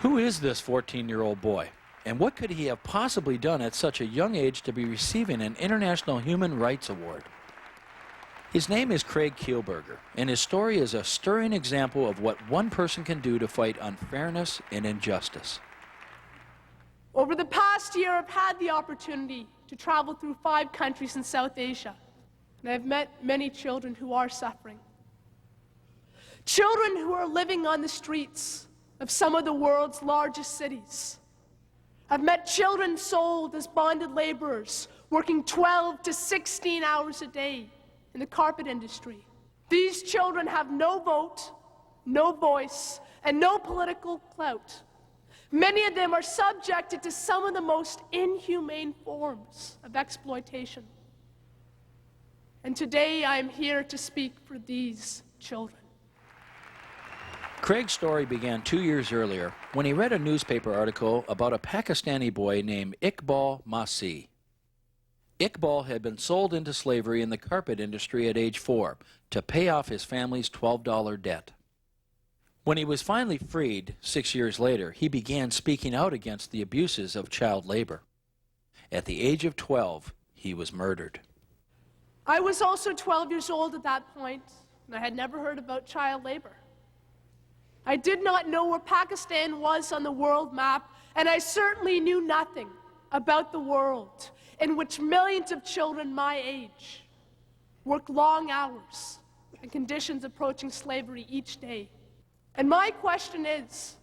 Who is this 14-year-old boy? And what could he have possibly done at such a young age to be receiving an International Human Rights Award? His name is Craig Kielburger, and his story is a stirring example of what one person can do to fight unfairness and injustice. Over the past year, I've had the opportunity to travel through 5 countries in South Asia, and I've met many children who are suffering. Children who are living on the streets of some of the world's largest cities. I've met children sold as bonded laborers, working 12 to 16 hours a day in the carpet industry. These children have no vote, no voice, and no political clout. Many of them are subjected to some of the most inhumane forms of exploitation. And today I am here to speak for these children. Craig's story began 2 years earlier when he read a newspaper article about a Pakistani boy named Iqbal Masih. Iqbal had been sold into slavery in the carpet industry at age 4 to pay off his family's $12 debt. When he was finally freed 6 years later, he began speaking out against the abuses of child labor. At the age of 12, he was murdered. I was also 12 years old at that point, and I had never heard about child labor. I did not know where Pakistan was on the world map, and I certainly knew nothing about the world in which millions of children my age work long hours in conditions approaching slavery each day. And my question is,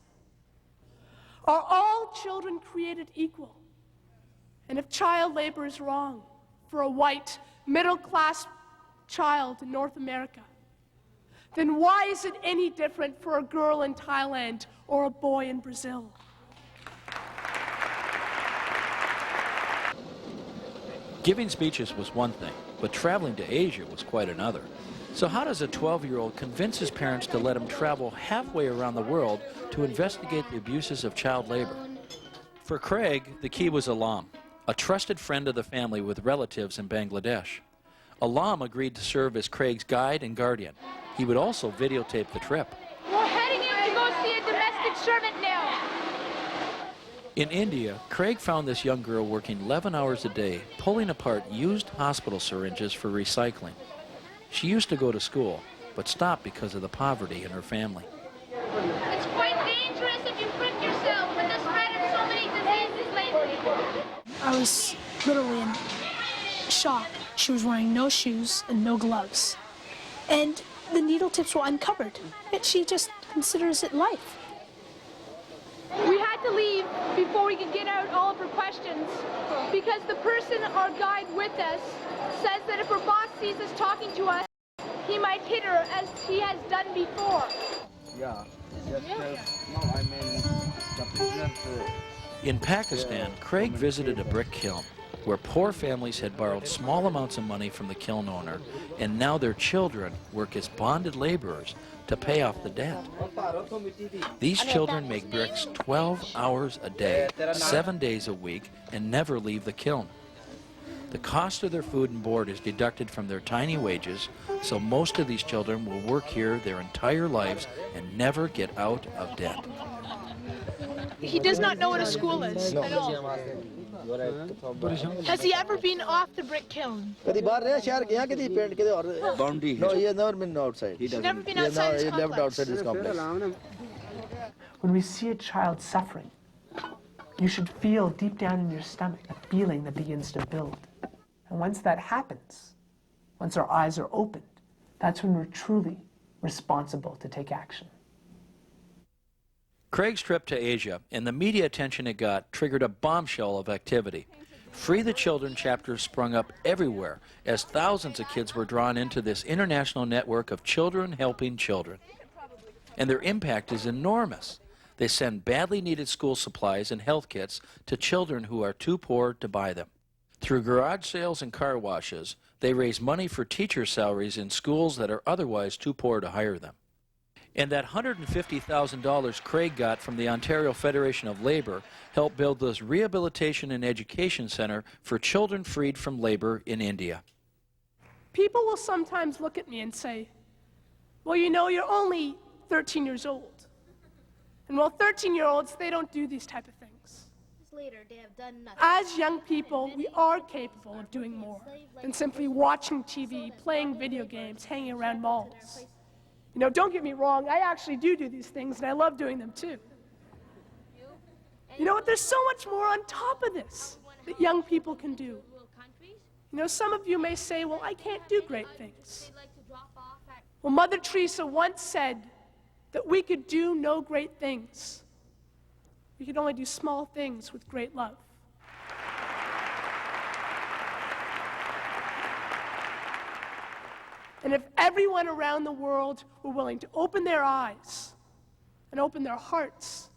are all children created equal? And if child labor is wrong for a white, middle-class child in North America, then why is it any different for a girl in Thailand or a boy in Brazil? Giving speeches was one thing, but traveling to Asia was quite another. So how does a 12-year-old convince his parents to let him travel halfway around the world to investigate the abuses of child labor? For Craig, the key was Alam, a trusted friend of the family with relatives in Bangladesh. Alam agreed to serve as Craig's guide and guardian. He would also videotape the trip. We're heading in to go see a domestic servant now. In India, Craig found this young girl working 11 hours a day, pulling apart used hospital syringes for recycling. She used to go to school, but stopped because of the poverty in her family. It's quite dangerous if you prick yourself with the spread of so many diseases lately. I was literally in shock. She was wearing no shoes and no gloves. And the needle tips were uncovered. Yet she just considers it life. We had to leave before we could get out all of her questions because the person, our guide with us, says that if her boss sees us talking to us, he might hit her as he has done before. In Pakistan, Craig visited a brick kiln where poor families had borrowed small amounts of money from the kiln owner, and now their children work as bonded laborers to pay off the debt. These children make bricks 12 hours a day, 7 days a week, and never leave the kiln. The cost of their food and board is deducted from their tiny wages, so most of these children will work here their entire lives and never get out of debt. He does not know what a school is at all. Has he ever been off the brick kiln? No, he has never been outside. He's never been outside his complex. He lived outside his complex. When we see a child suffering, you should feel deep down in your stomach a feeling that begins to build. And once that happens, once our eyes are opened, that's when we're truly responsible to take action. Craig's trip to Asia and the media attention it got triggered a bombshell of activity. Free the Children chapters sprung up everywhere as thousands of kids were drawn into this international network of children helping children. And their impact is enormous. They send badly needed school supplies and health kits to children who are too poor to buy them. Through garage sales and car washes, they raise money for teacher salaries in schools that are otherwise too poor to hire them. And that $150,000 Craig got from the Ontario Federation of Labor helped build this rehabilitation and education center for children freed from labor in India. People will sometimes look at me and say, well, you know, you're only 13 years old. And well, 13-year-olds, they don't do these type of things. Later, they have done nothing. As young people, we are capable of doing more than simply watching TV, playing video games, hanging around malls. You know, don't get me wrong, I actually do these things, and I love doing them too. You know what, there's so much more on top of this that young people can do. You know, some of you may say, well, I can't do great things. Well, Mother Teresa once said that we could do no great things. We could only do small things with great love. And if everyone around the world were willing to open their eyes and open their hearts,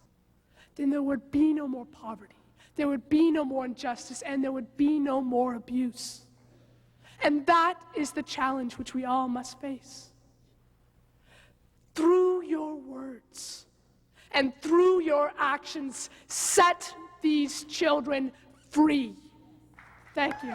then there would be no more poverty, there would be no more injustice, and there would be no more abuse. And that is the challenge which we all must face. Through your words and through your actions, set these children free. Thank you.